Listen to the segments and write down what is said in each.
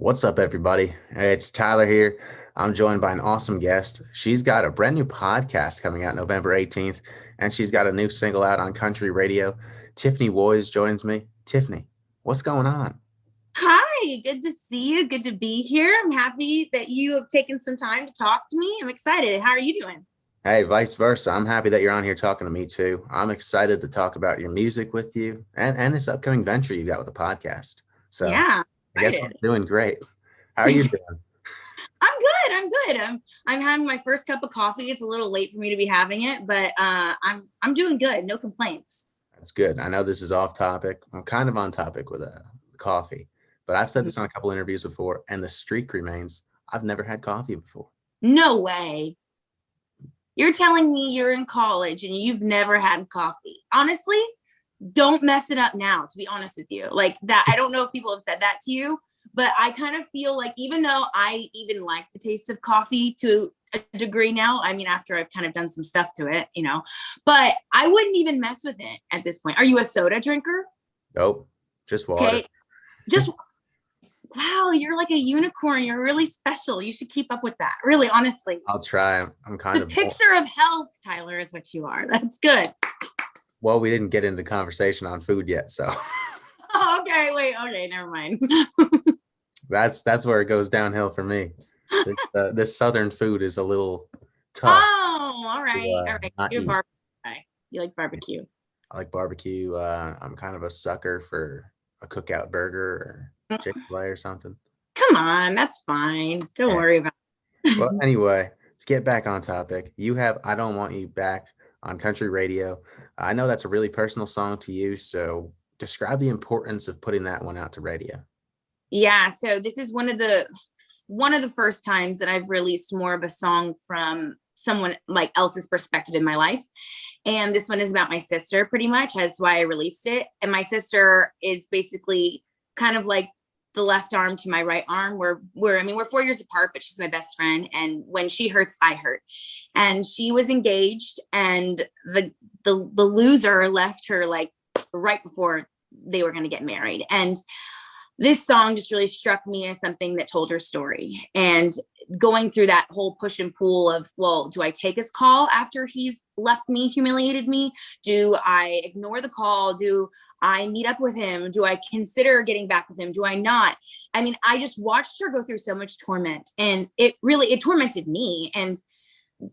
What's up, everybody? Hey, it's Tyler here. I'm joined by an awesome guest. She's got a brand new podcast coming out November 18th, and she's got a new single out on country radio. Tiffany Woys joins me. Tiffany, what's going on? Hi, good to see you. Good to be here. I'm happy that you have taken some time to talk to me. I'm excited. How are you doing? Hey, vice versa. I'm happy that you're on here talking to me too. I'm excited to talk about your music with you and this upcoming venture you got with the podcast. So Yeah, I guess I'm excited. doing great. How are you doing? I'm good. I'm good. I'm having my first cup of coffee. It's a little late for me to be having it, but I'm doing good. No complaints. That's good. I know this is off topic. I'm kind of on topic with coffee, but I've said this on a couple interviews before, and the streak remains. I've never had coffee before. No way. You're telling me you're in college and you've never had coffee. Honestly, don't mess it up now, to be honest with you. Like that, I don't know if people have said that to you, but I kind of feel like even though I even like the taste of coffee to a degree now, I mean, after I've kind of done some stuff to it, but I wouldn't even mess with it at this point. Are you a soda drinker? Nope, just water. Okay. Just, wow, you're like a unicorn. You're really special. You should keep up with that. Really, honestly. I'll try. I'm kind The of picture of health, Tyler, is what you are. That's good. well. We didn't get into conversation on food yet, so Oh, okay, wait, okay, never mind. that's where it goes downhill for me. This southern food is a little tough. Oh, all right, all right. Not You're a eat. barbecue guy. You like barbecue. I like barbecue. I'm kind of a sucker for a cookout burger or Chick-fil-A or something. Come on, that's fine. Don't Yeah. worry about Well, it. anyway, let's get back on topic. You have I Don't Want You Back on country radio. I know that's a really personal song to you, so describe the importance of putting that one out to radio. Yeah, so this is one of the first times that I've released more of a song from someone like else's perspective in my life. And this one is about my sister pretty much. That's why I released it. And my sister is basically kind of like the left arm to my right arm. We're 4 years apart, but she's my best friend. And when she hurts, I hurt. And she was engaged, and the loser left her like right before they were going to get married. And this song just really struck me as something that told her story. And going through that whole push and pull of, well, do I take his call after he's left me, humiliated me? Do I ignore the call? Do I meet up with him? Do I consider getting back with him? Do I not? I mean, I just watched her go through so much torment, and it tormented me. And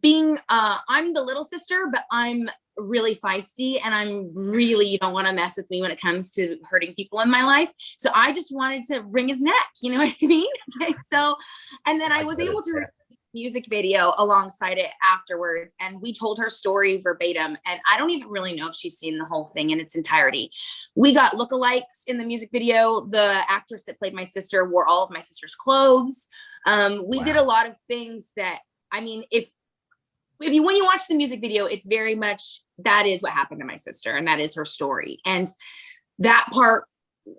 being I'm the little sister, but I'm really feisty, and I'm really, you don't want to mess with me when it comes to hurting people in my life. So I just wanted to wring his neck, you know what I mean? Okay, so and then I I was get it. able to Yeah. release a music video alongside it afterwards, and we told her story verbatim. And I don't even really know if she's seen the whole thing in its entirety. We got lookalikes in the music video. The actress that played my sister wore all of my sister's clothes. We did a Wow. lot of things that, I mean, if you when you watch the music video, it's very much that is what happened to my sister, and that is her story. And that part,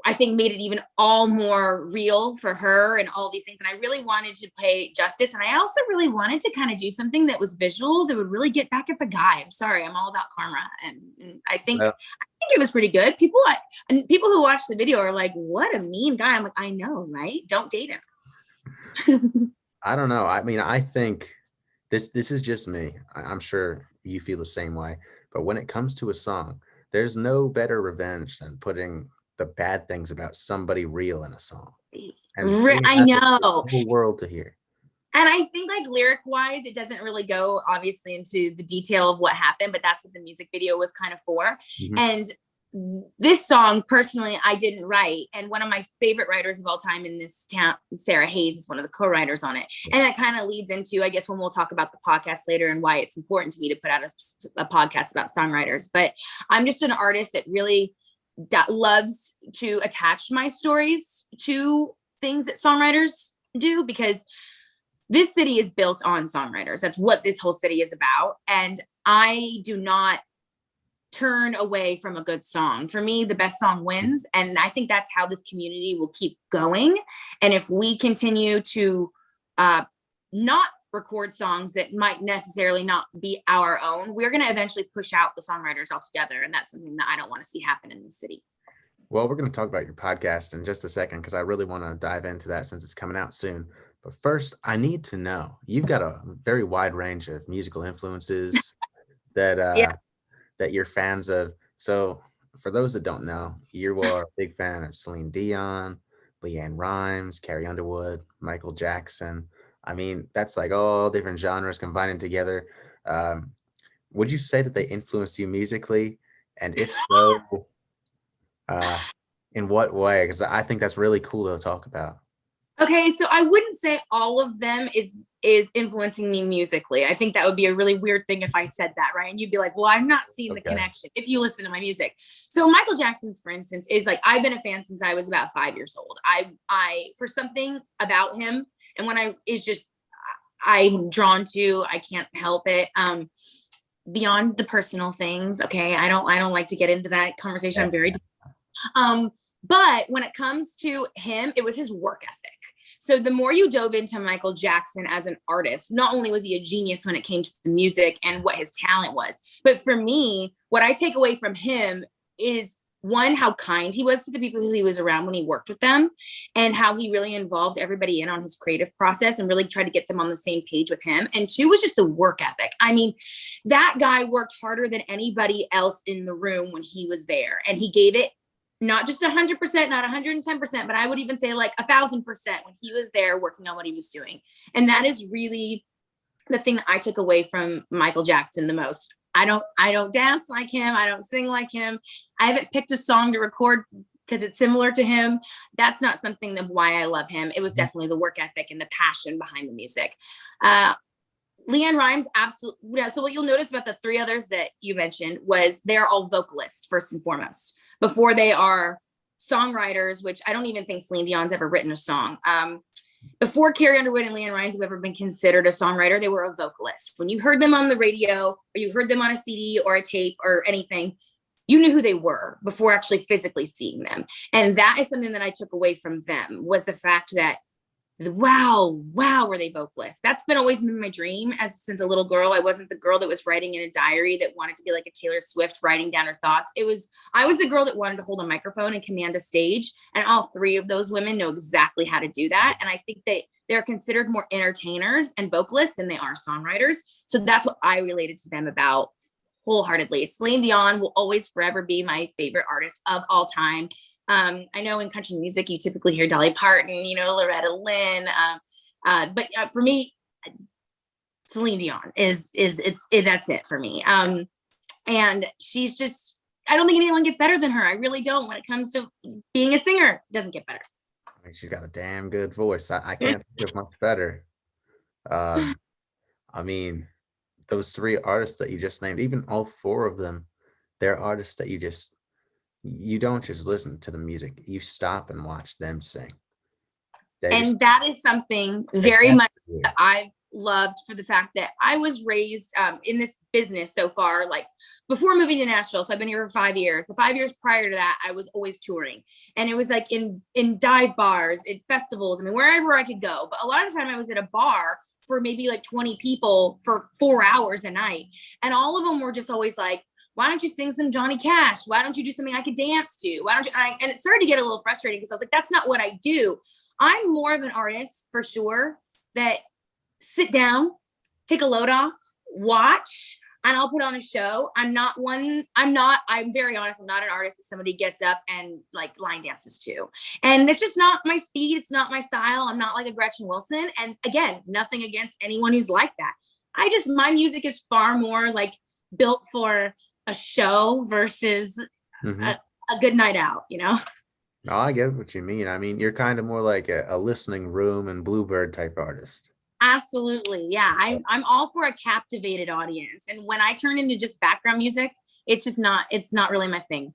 I think, made it even all more real for her and all these things. And I really wanted to pay justice. And I also really wanted to kind of do something that was visual that would really get back at the guy. I'm sorry, I'm all about karma. And Well, I think it was pretty good. People who watch the video are like, what a mean guy. I'm like, I know, right? Don't date him. I don't know. I mean, I think this is just me. I'm sure you feel the same way. But when it comes to a song, there's no better revenge than putting the bad things about somebody real in a song and putting I that for the know. whole world to hear. And I think like lyric wise, it doesn't really go obviously into the detail of what happened, but that's what the music video was kind of for. Mhm. And this song personally, I didn't write. And one of my favorite writers of all time in this town, Sarah Hayes, is one of the co-writers on it. And that kind of leads into, I guess, when we'll talk about the podcast later and why it's important to me to put out a podcast about songwriters. But I'm just an artist that really loves to attach my stories to things that songwriters do, because this city is built on songwriters. That's what this whole city is about. And I do not turn away from a good song. For me, the best song wins. And I think that's how this community will keep going. And if we continue to not record songs that might necessarily not be our own, we're going to eventually push out the songwriters altogether. And that's something that I don't want to see happen in the city. Well, we're going to talk about your podcast in just a second because I really want to dive into that since it's coming out soon. But first, I need to know, you've got a very wide range of musical influences that Yeah. that you're fans of. So, for those that don't know, you are a big fan of Celine Dion, Leanne Rimes, Carrie Underwood, Michael Jackson. I mean, that's like all different genres combining together. Um, would you say that they influenced you musically? And if so, uh, in what way? Because I think that's really cool to talk about. Okay, so I wouldn't say all of them is influencing me musically. I think that would be a really weird thing if I said that, right? And you'd be like, "Well, I'm not seeing the Okay. connection." If you listen to my music, so Michael Jackson's, for instance, is like I've been a fan since I was about 5 years old. I for something about him, and when I is just I'm drawn to. I can't help it. Beyond the personal things, okay. I don't like to get into that conversation. Yeah. I'm very um, but when it comes to him, it was his work ethic. So the more you dove into Michael Jackson as an artist, not only was he a genius when it came to the music and what his talent was, but for me, what I take away from him is one, how kind he was to the people who he was around when he worked with them, and how he really involved everybody in on his creative process and really tried to get them on the same page with him. And two was just the work ethic. I mean, that guy worked harder than anybody else in the room when he was there, and he gave it not just 100%, not 110%, but I would even say like 1,000% when he was there working on what he was doing. And that is really the thing that I took away from Michael Jackson the most. I don't dance like him. I don't sing like him. I haven't picked a song to record because it's similar to him. That's not something of why I love him. It was definitely the work ethic and the passion behind the music. Leanne Rimes, absolutely. Yeah, so what you'll notice about the three others that you mentioned was they're all vocalists first and foremost before they are songwriters, which I don't even think Celine Dion's ever written a song. Before Carrie Underwood and Leanne Rimes have ever been considered a songwriter, they were a vocalist. When you heard them on the radio or you heard them on a CD or a tape or anything, you knew who they were before actually physically seeing them. And that is something that I took away from them, was the fact that wow, were they vocalists. That's been always been my dream as since a little girl. I wasn't the girl that was writing in a diary that wanted to be like a Taylor Swift writing down her thoughts. I was the girl that wanted to hold a microphone and command a stage, and all three of those women know exactly how to do that. And I think that they're considered more entertainers and vocalists than they are songwriters. So that's what I related to them about wholeheartedly. Celine Dion will always forever be my favorite artist of all time. I know in country music, you typically hear Dolly Parton, Loretta Lynn. But for me, Celine Dion that's it for me. And she's just, I don't think anyone gets better than her. I really don't. When it comes to being a singer, it doesn't get better. I mean, she's got a damn good voice. I can't think of much better. Um, I mean, those three artists that you just named, even all four of them, they're artists that you don't just listen to the music, you stop and watch them sing. And that is something very much that I've loved, for the fact that I was raised in this business so far, like before moving to Nashville. So I've been here for 5 years. The 5 years prior to that, I was always touring, and it was like in dive bars, at festivals. I mean, wherever I could go. But a lot of the time I was at a bar for maybe like 20 people for 4 hours a night. And all of them were just always like, why don't you sing some Johnny Cash? Why don't you do something I could dance to? Why don't you? And it started to get a little frustrating because I was like, that's not what I do. I'm more of an artist for sure that sit down, take a load off, watch, and I'll put on a show. I'm very honest. I'm not an artist that somebody gets up and like line dances to. And it's just not my speed. It's not my style. I'm not like a Gretchen Wilson. And again, nothing against anyone who's like that. My music is far more like built for a show versus a good night out, No, I get what you mean. I mean, you're kind of more like a listening room and Bluebird type artist. Absolutely. Yeah. I'm all for a captivated audience. And when I turn into just background music, it's not really my thing.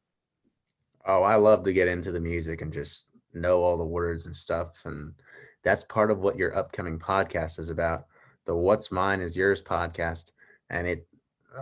Oh, I love to get into the music and just know all the words and stuff. And that's part of what your upcoming podcast is about. The What's Mine is Yours podcast. And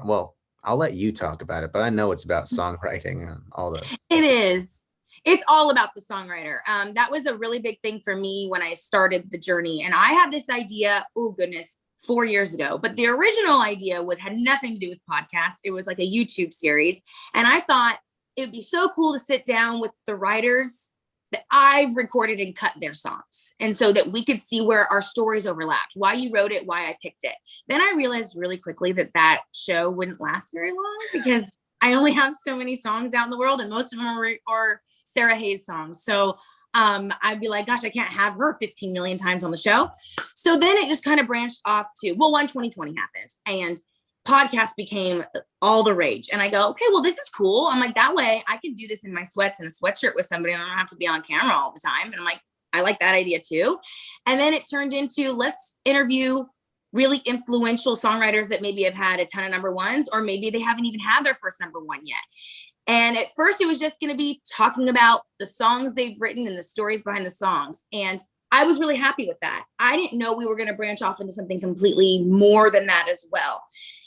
well, I'll let you talk about it, but I know it's about songwriting and all this. It is. It's all about the songwriter. That was a really big thing for me when I started the journey. And I had this idea, oh goodness, 4 years ago. But the original idea had nothing to do with podcasts. It was like a YouTube series. And I thought, it would be so cool to sit down with the writers that I've recorded and cut their songs. And so that we could see where our stories overlapped, why you wrote it, why I picked it. Then I realized really quickly that that show wouldn't last very long because I only have so many songs out in the world and most of them are Sarah Hayes songs. So I'd be like, gosh, I can't have her 15 million times on the show. So then it just kind of branched off to, well, 2020 happened and podcast became all the rage. And I go, okay, well, this is cool. I'm like, that way I can do this in my sweats and a sweatshirt with somebody. And I don't have to be on camera all the time. And I'm like, I like that idea too. And then it turned into, let's interview really influential songwriters that maybe have had a ton of number ones, or maybe they haven't even had their first number one yet. And at first it was just going to be talking about the songs they've written and the stories behind the songs. And I was really happy with that. I didn't know we were going to branch off into something completely more than that as well.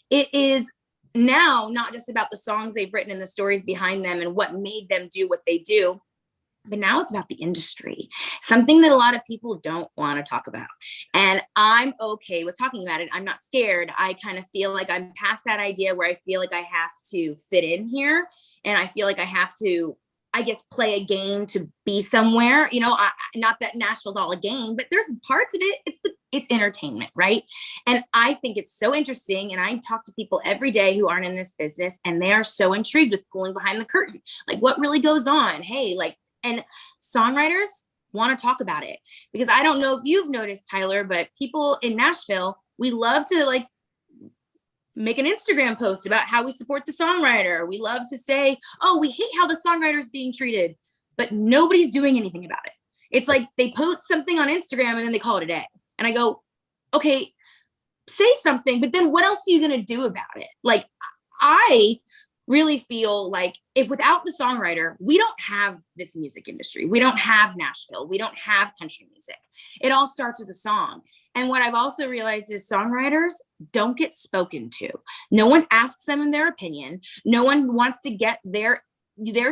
It is now not just about the songs they've written and the stories behind them and what made them do what they do, but now it's about the industry, something that a lot of people don't want to talk about. And I'm okay with talking about it. I'm not scared. I kind of feel like I'm past that idea where I feel like I have to fit in here. And I feel like I have to, I guess, play a game to be somewhere, you know, not that Nashville's all a game, but there's parts of it. It's entertainment, right? And I think it's so interesting. And I talk to people every day who aren't in this business and they are so intrigued with pulling behind the curtain. Like what really goes on? Hey, like, and songwriters want to talk about it because I don't know if you've noticed, Tyler, but people in Nashville, we love to like make an Instagram post about how we support the songwriter. We love to say, oh, we hate how the songwriter is being treated, but nobody's doing anything about it. It's like they post something on Instagram and then they call it a day. And I go, okay, say something, but then what else are you going to do about it? Like, I really feel like if without the songwriter, we don't have this music industry. We don't have Nashville. We don't have country music. It all starts with a song. And what I've also realized is songwriters don't get spoken to. No one asks them in their opinion. No one wants to get their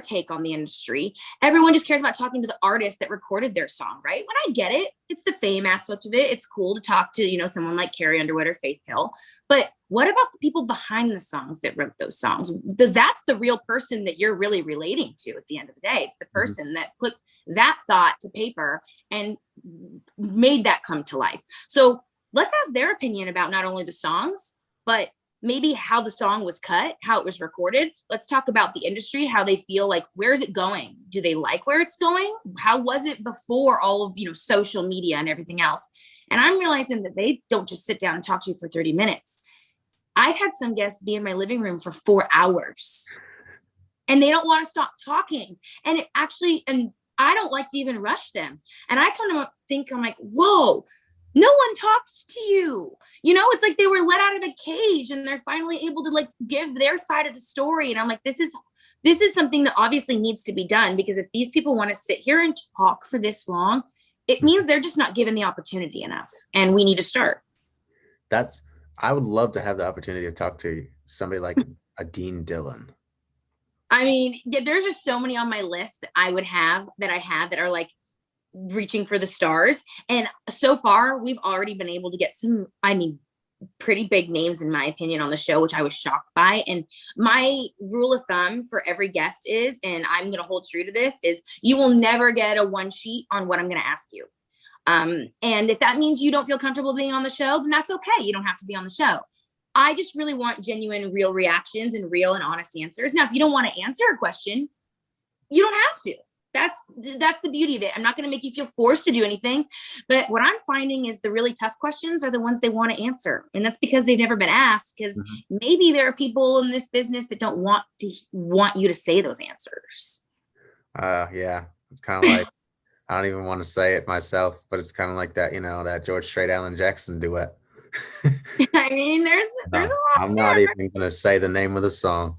take on the industry. Everyone just cares about talking to the artist that recorded their song, right? When I get it, it's the fame aspect of it. It's cool to talk to, you know, someone like Carrie Underwood or Faith Hill. But what about the people behind the songs that wrote those songs? Because that's the real person that you're really relating to at the end of the day. It's the person that put that thought to paper and made that come to life. So let's ask their opinion about not only the songs, but maybe how the song was cut, how it was recorded. Let's talk about the industry, how they feel like, where's it going? Do they like where it's going? How was it before all of, you know, social media and everything else? And I'm realizing that they don't just sit down and talk to you for 30 minutes. I've had some guests be in my living room for 4 hours and they don't want to stop talking. And it actually, and I don't like to even rush them. And I kind of think, I'm like, whoa, no one talks to you. You know, it's like they were let out of a cage and they're finally able to like give their side of the story. And I'm like, this is something that obviously needs to be done, because if these people want to sit here and talk for this long, it means they're just not given the opportunity enough. And we need to start. I would love to have the opportunity to talk to somebody like a Dean Dillon. I mean, there's just so many on my list that I have that are like reaching for the stars. And so far, we've already been able to get some, I mean, pretty big names, in my opinion, on the show, which I was shocked by. And my rule of thumb for every guest is, and I'm going to hold true to this, is you will never get a one sheet on what I'm going to ask you. And if that means you don't feel comfortable being on the show, then that's okay. You don't have to be on the show. I just really want genuine, real reactions and real and honest answers. Now, if you don't want to answer a question, you don't have to. That's the beauty of it. I'm not going to make you feel forced to do anything. But what I'm finding is the really tough questions are the ones they want to answer. And that's because they've never been asked, because maybe there are people in this business that don't want you to say those answers. Yeah, it's kind of like, I don't even want to say it myself, but it's kind of like that, you know, that George Strait, Alan Jackson duet. I mean, there's a lot. I'm not even going to say the name of the song,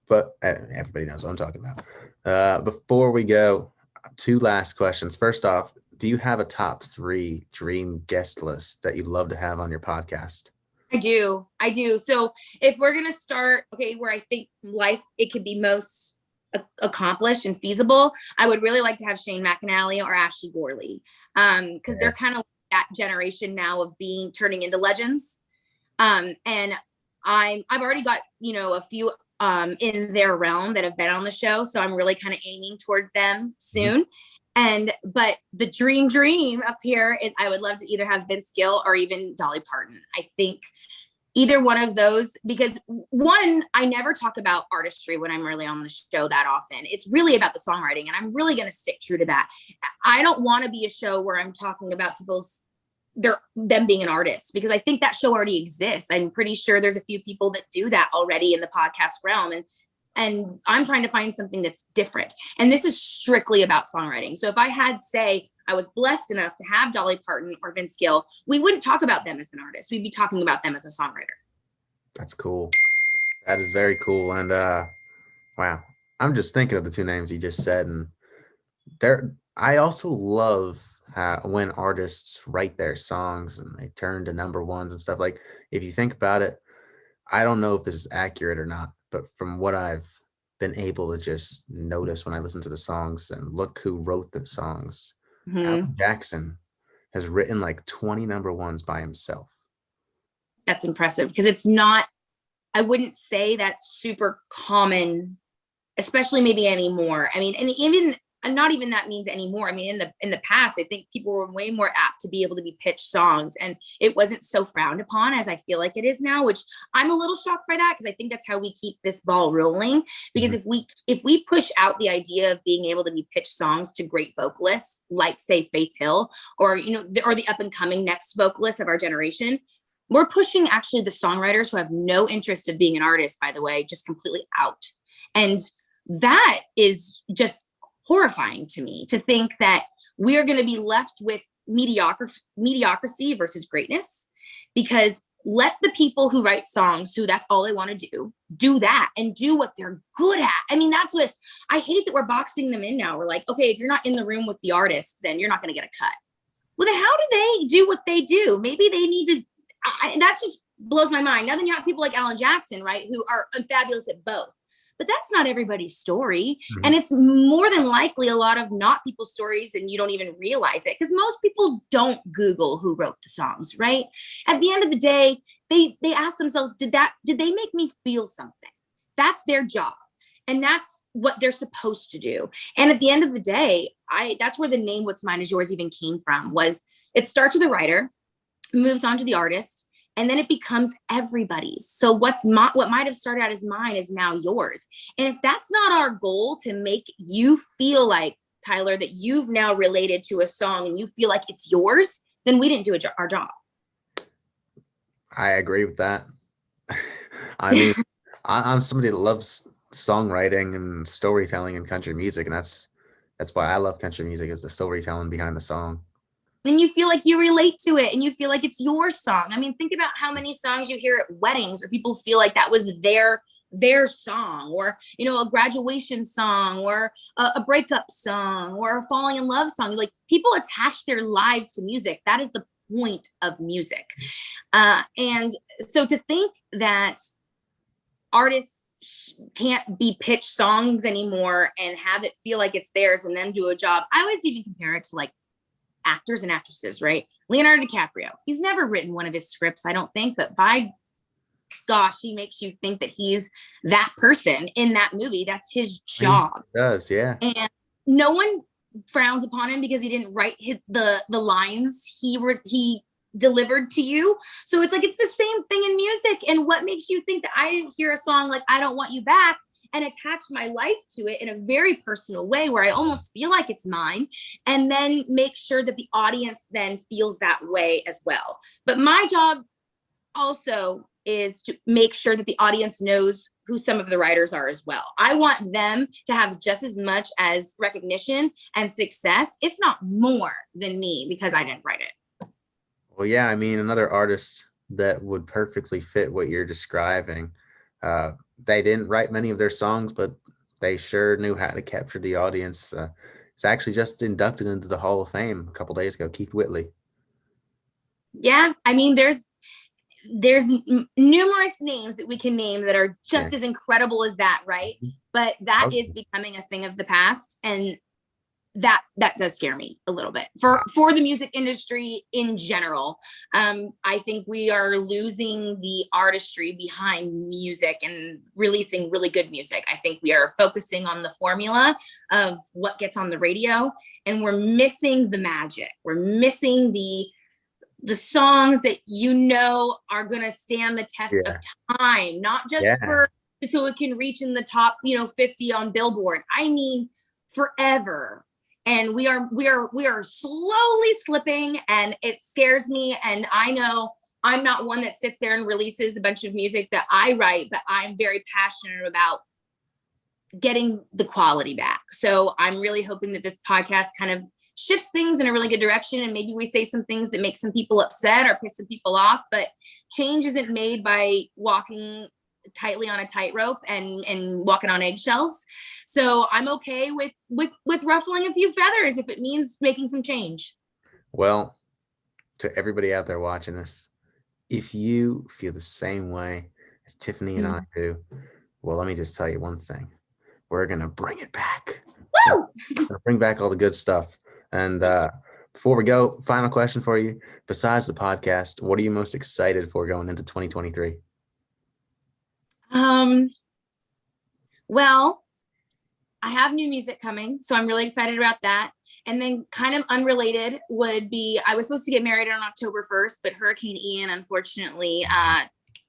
but everybody knows what I'm talking about. Before we go, 2 last questions. First off, do you have a top 3 dream guest list that you'd love to have on your podcast? I do. So if we're going to start, okay, where I think it could be most accomplished and feasible, I would really like to have Shane McAnally or Ashley Gorley, because they're kind of that generation now of turning into legends. And I've already got, you know, a few in their realm that have been on the show. So I'm really kind of aiming toward them Mhm. soon. But the dream up here is I would love to either have Vince Gill or even Dolly Parton. I think either one of those, because one, I never talk about artistry when I'm really on the show that often. It's really about the songwriting, and I'm really going to stick true to that. I don't want to be a show where I'm talking about them being an artist, because I think that show already exists. I'm pretty sure there's a few people that do that already in the podcast realm, and I'm trying to find something that's different. And this is strictly about songwriting. So if I had, say, I was blessed enough to have Dolly Parton or Vince Gill, we wouldn't talk about them as an artist. We'd be talking about them as a songwriter. That's cool. That is very cool. And wow, I'm just thinking of the two names you just said, and there. I also love when artists write their songs and they turn to number ones and stuff. Like, if you think about it, I don't know if this is accurate or not, but from what I've been able to just notice when I listen to the songs and look who wrote the songs, Mm-hmm. Alan Jackson has written like 20 number ones by himself. That's impressive, because it's not, I wouldn't say that's super common, especially maybe anymore. I mean, and even not even that means anymore. I mean, in the past, I think people were way more apt to be able to be pitched songs, and it wasn't so frowned upon as I feel like it is now, which I'm a little shocked by that, because I think that's how we keep this ball rolling. Because Mhm. if we push out the idea of being able to be pitched songs to great vocalists, like say Faith Hill, or or the up and coming next vocalist of our generation, we're pushing actually the songwriters who have no interest of being an artist, by the way, just completely out. And that is just horrifying to me, to think that we are going to be left with mediocrity versus greatness. Because let the people who write songs, who that's all they want to do that and do what they're good at. I mean, that's what I hate, that we're boxing them in now. We're like, okay, if you're not in the room with the artist, then you're not going to get a cut. Well, then how do they do what they do? Maybe they need to. That just blows my mind. Now then you have people like Alan Jackson, right, who are fabulous at both. But that's not everybody's story. And Mhm. it's more than likely a lot of not people's stories, and you don't even realize it, because most people don't Google who wrote the songs, right? At the end of the day, they ask themselves, did they make me feel something? That's their job. And that's what they're supposed to do. And at the end of the day, that's where the name What's Mine Is Yours even came from. Was it starts with a writer, moves on to the artist, and then it becomes everybody's. So what might have started out as mine is now yours. And if that's not our goal, to make you feel like, Tyler, that you've now related to a song and you feel like it's yours, then we didn't do our job. I agree with that. I mean, I'm somebody that loves songwriting and storytelling in country music, and that's why I love country music, is the storytelling behind the song. And you feel like you relate to it, and you feel like it's your song. I mean, think about how many songs you hear at weddings where people feel like that was their song, or a graduation song, or a breakup song, or a falling in love song. Like, people attach their lives to music. That is the point of music. And so to think that artists can't be pitched songs anymore and have it feel like it's theirs and then do a job. I always even compare it to like actors and actresses, right? Leonardo DiCaprio, he's never written one of his scripts, I don't think, but by gosh, he makes you think that he's that person in that movie. That's his I mean, job. it does, yeah. And no one frowns upon him because he didn't write the lines he delivered to you. So it's like, it's the same thing in music. And what makes you think that I didn't hear a song like I Don't Want You Back and attach my life to it in a very personal way, where I almost feel like it's mine, and then make sure that the audience then feels that way as well. But my job also is to make sure that the audience knows who some of the writers are as well. I want them to have just as much as recognition and success, if not more, than me, because I didn't write it. Well, yeah, I mean, another artist that would perfectly fit what you're describing. They didn't write many of their songs, but they sure knew how to capture the audience. It's actually just inducted into the Hall of Fame a couple days ago, Keith Whitley. Yeah, I mean, there's numerous names that we can name that are Yeah. just as incredible as that, right? But that Oh, is becoming a thing of the past. And that does scare me a little bit for the music industry in general. I think we are losing the artistry behind music and releasing really good music. I think we are focusing on the formula of what gets on the radio, and we're missing the magic. We're missing the songs that are going to stand the test of Yeah. time, not just Yeah. for so it can reach in the top 50 on Billboard. I mean forever. And we are slowly slipping, and it scares me. And I know I'm not one that sits there and releases a bunch of music that I write, but I'm very passionate about getting the quality back. So I'm really hoping that this podcast kind of shifts things in a really good direction, and maybe we say some things that make some people upset or piss some people off, but change isn't made by walking tightly on a tightrope and walking on eggshells. So I'm okay with ruffling a few feathers if it means making some change. Well, to everybody out there watching us, if you feel the same way as Tiffany and I do, well, let me just tell you one thing. We're going to bring it back. Woo! Bring back all the good stuff. And before we go, final question for you. Besides the podcast, what are you most excited for going into 2023? Well, I have new music coming, so I'm really excited about that. And then kind of unrelated would be, I was supposed to get married on October 1st, but Hurricane Ian unfortunately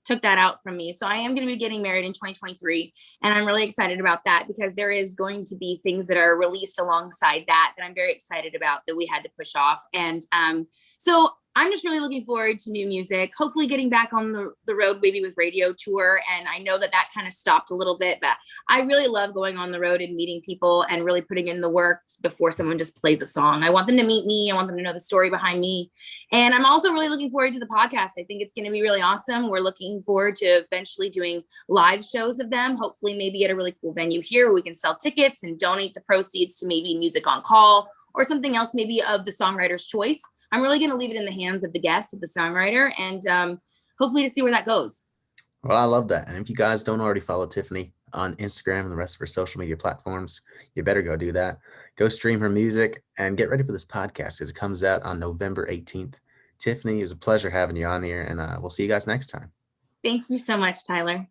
took that out from me. So I am going to be getting married in 2023. And I'm really excited about that because there is going to be things that are released alongside that I'm very excited about that we had to push off. And so I'm just really looking forward to new music, hopefully getting back on the road, maybe with radio tour. And I know that kind of stopped a little bit, but I really love going on the road and meeting people and really putting in the work before someone just plays a song. I want them to meet me. I want them to know the story behind me. And I'm also really looking forward to the podcast. I think it's going to be really awesome. We're looking forward to eventually doing live shows of them, hopefully maybe at a really cool venue here where we can sell tickets and donate the proceeds to maybe Music on Call or something else, maybe of the songwriter's choice. I'm really going to leave it in the hands of the guest, of the songwriter, and hopefully to see where that goes. Well, I love that. And if you guys don't already follow Tiffany on Instagram and the rest of her social media platforms, you better go do that. Go stream her music and get ready for this podcast as it comes out on November 18th. Tiffany, it was a pleasure having you on here, and we'll see you guys next time. Thank you so much, Tyler.